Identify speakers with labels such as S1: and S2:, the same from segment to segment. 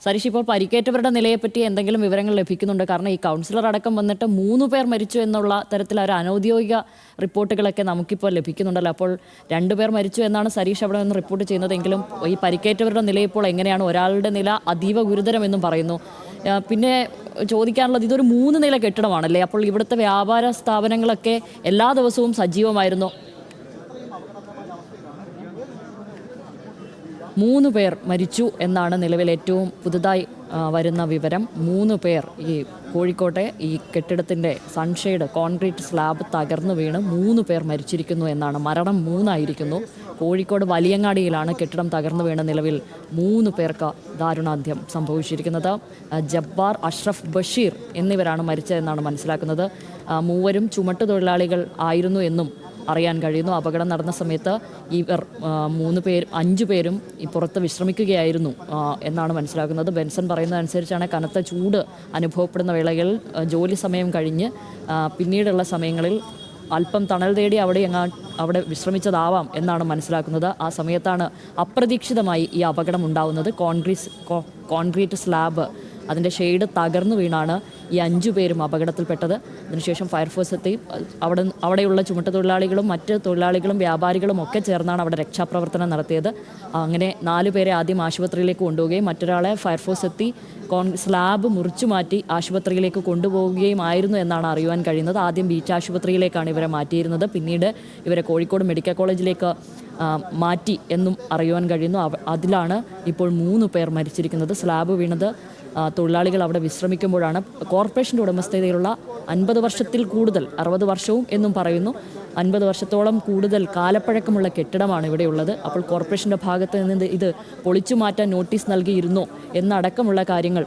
S1: സരീഷ്, ഇപ്പോൾ പരിക്കേറ്റവരുടെ നിലയെപ്പറ്റി എന്തെങ്കിലും വിവരങ്ങൾ ലഭിക്കുന്നുണ്ട്? കാരണം ഈ കൗൺസിലർ അടക്കം വന്നിട്ട് 3 പേർ മരിച്ചു എന്നുള്ള തരത്തിൽ ഒരു അനൗദ്യോഗിക റിപ്പോർട്ടുകളൊക്കെ നമുക്കിപ്പോൾ ലഭിക്കുന്നുണ്ടല്ലോ. അപ്പോൾ 2 പേർ മരിച്ചു എന്നാണ് സരീഷ് അവിടെ നിന്ന് റിപ്പോർട്ട് ചെയ്യുന്നതെങ്കിലും ഈ പരിക്കേറ്റവരുടെ നില ഇപ്പോൾ എങ്ങനെയാണ്? ഒരാളുടെ നില അതീവ ഗുരുതരമെന്നും പറയുന്നു. പിന്നെ ചോദിക്കാനുള്ളത്, ഇതൊരു 3 നില കെട്ടിടമാണല്ലേ? അപ്പോൾ ഇവിടുത്തെ വ്യാപാര സ്ഥാപനങ്ങളൊക്കെ എല്ലാ ദിവസവും സജീവമായിരുന്നു. 3 പേർ മരിച്ചു എന്നാണ് നിലവിൽ ഏറ്റവും പുതുതായി വരുന്ന വിവരം. 3 പേർ ഈ കോഴിക്കോട്ടെ ഈ കെട്ടിടത്തിൻ്റെ സൺഷെയ്ഡ് കോൺക്രീറ്റ് സ്ലാബ് തകർന്നു വീണ് 3 പേർ മരിച്ചിരിക്കുന്നു എന്നാണ്. മരണം 3 ആയിരിക്കുന്നു. കോഴിക്കോട് വലിയങ്ങാടിയിലാണ് കെട്ടിടം തകർന്നു വീണ് നിലവിൽ 3 പേർക്ക് ദാരുണാന്ത്യം സംഭവിച്ചിരിക്കുന്നത്. ജബ്ബാർ, അഷ്റഫ്, ബഷീർ എന്നിവരാണ് മരിച്ചതെന്നാണ് മനസ്സിലാക്കുന്നത്. മൂവരും ചുമട്ടുതൊഴിലാളികൾ ആയിരുന്നു എന്നും അറിയാൻ കഴിയുന്നു. അപകടം നടന്ന സമയത്ത് ഇവർ 5 പേരും ഈ പുറത്ത് വിശ്രമിക്കുകയായിരുന്നു എന്നാണ് മനസ്സിലാക്കുന്നത്. ബെൻസൺ പറയുന്നതനുസരിച്ചാണ് കനത്ത ചൂട് അനുഭവപ്പെടുന്ന വേളകളിൽ ജോലി സമയം കഴിഞ്ഞ് പിന്നീടുള്ള സമയങ്ങളിൽ അല്പം തണൽ തേടി അവിടെ വിശ്രമിച്ചതാവാം എന്നാണ് മനസ്സിലാക്കുന്നത്. ആ സമയത്താണ് അപ്രതീക്ഷിതമായി ഈ അപകടം ഉണ്ടാവുന്നത്. കോൺക്രീറ്റ് സ്ലാബ് അതിൻ്റെ ഷെയ്ഡ് തകർന്നു വീണാണ് ഈ 5 പേരും അപകടത്തിൽപ്പെട്ടത്. അതിനുശേഷം ഫയർഫോഴ്സ് എത്തി. അവിടെയുള്ള ചുമട്ടുതൊഴിലാളികളും മറ്റ് തൊഴിലാളികളും വ്യാപാരികളും ഒക്കെ ചേർന്നാണ് അവിടെ രക്ഷാപ്രവർത്തനം നടത്തിയത്. അങ്ങനെ 4 പേരെ ആദ്യം ആശുപത്രിയിലേക്ക് കൊണ്ടുപോവുകയും മറ്റൊരാളെ ഫയർഫോഴ്സ് എത്തി സ്ലാബ് മുറിച്ചു മാറ്റി ആശുപത്രിയിലേക്ക് കൊണ്ടുപോവുകയും ആയിരുന്നു എന്നാണ് അറിയുവാൻ കഴിയുന്നത്. ആദ്യം ബീച്ച് ആശുപത്രിയിലേക്കാണ് ഇവരെ മാറ്റിയിരുന്നത്. പിന്നീട് ഇവരെ കോഴിക്കോട് മെഡിക്കൽ കോളേജിലേക്ക് മാറ്റി എന്നും അറിയുവാൻ കഴിയുന്നു. അതിലാണ് ഇപ്പോൾ 3 പേർ മരിച്ചിരിക്കുന്നത്. സ്ലാബ് വീണത് തൊഴിലാളികൾ അവിടെ വിശ്രമിക്കുമ്പോഴാണ്. കോർപ്പറേഷൻ്റെ ഉടമസ്ഥതയിലുള്ള 50 വർഷത്തിൽ കൂടുതൽ, 60 വർഷവും എന്നും പറയുന്നു, 50 വർഷത്തോളം കൂടുതൽ കാലപ്പഴക്കമുള്ള കെട്ടിടമാണ് ഇവിടെയുള്ളത്. അപ്പോൾ കോർപ്പറേഷൻ്റെ ഭാഗത്ത് നിന്ന് ഇത് പൊളിച്ചു മാറ്റാൻ നോട്ടീസ് നൽകിയിരുന്നോ എന്നടക്കമുള്ള കാര്യങ്ങൾ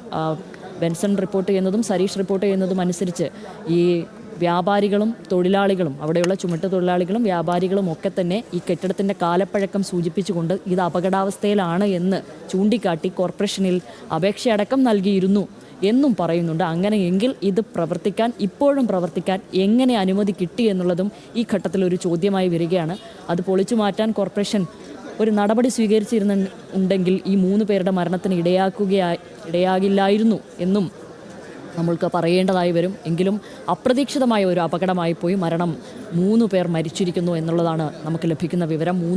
S1: ബെൻസൺ റിപ്പോർട്ട് ചെയ്യുന്നതും സരീഷ് റിപ്പോർട്ട് ചെയ്യുന്നതും അനുസരിച്ച് ഈ വ്യാപാരികളും തൊഴിലാളികളും, അവിടെയുള്ള ചുമട്ടുതൊഴിലാളികളും വ്യാപാരികളും ഒക്കെ തന്നെ ഈ കെട്ടിടത്തിൻ്റെ കാലപ്പഴക്കം സൂചിപ്പിച്ചുകൊണ്ട് ഇത് അപകടാവസ്ഥയിലാണ് എന്ന് ചൂണ്ടിക്കാട്ടി കോർപ്പറേഷനിൽ അപേക്ഷയടക്കം നൽകിയിരുന്നു എന്നും പറയുന്നുണ്ട്. അങ്ങനെയെങ്കിൽ ഇത് ഇപ്പോഴും പ്രവർത്തിക്കാൻ എങ്ങനെ അനുമതി കിട്ടി എന്നുള്ളതും ഈ ഘട്ടത്തിൽ ഒരു ചോദ്യമായി വരികയാണ്. അത് പൊളിച്ചു മാറ്റാൻ കോർപ്പറേഷൻ ഒരു നടപടി സ്വീകരിച്ചിരുന്നുണ്ടെങ്കിൽ ഈ 3 പേരുടെ മരണത്തിന് ഇടയാകില്ലായിരുന്നു എന്നും നമ്മൾക്ക് പറയേണ്ടതായി വരും. എങ്കിലും അപ്രതീക്ഷിതമായ ഒരു അപകടമായി പോയി. 3 പേർ മരിച്ചിരിക്കുന്നു എന്നുള്ളതാണ് നമുക്ക് ലഭിക്കുന്ന വിവരം.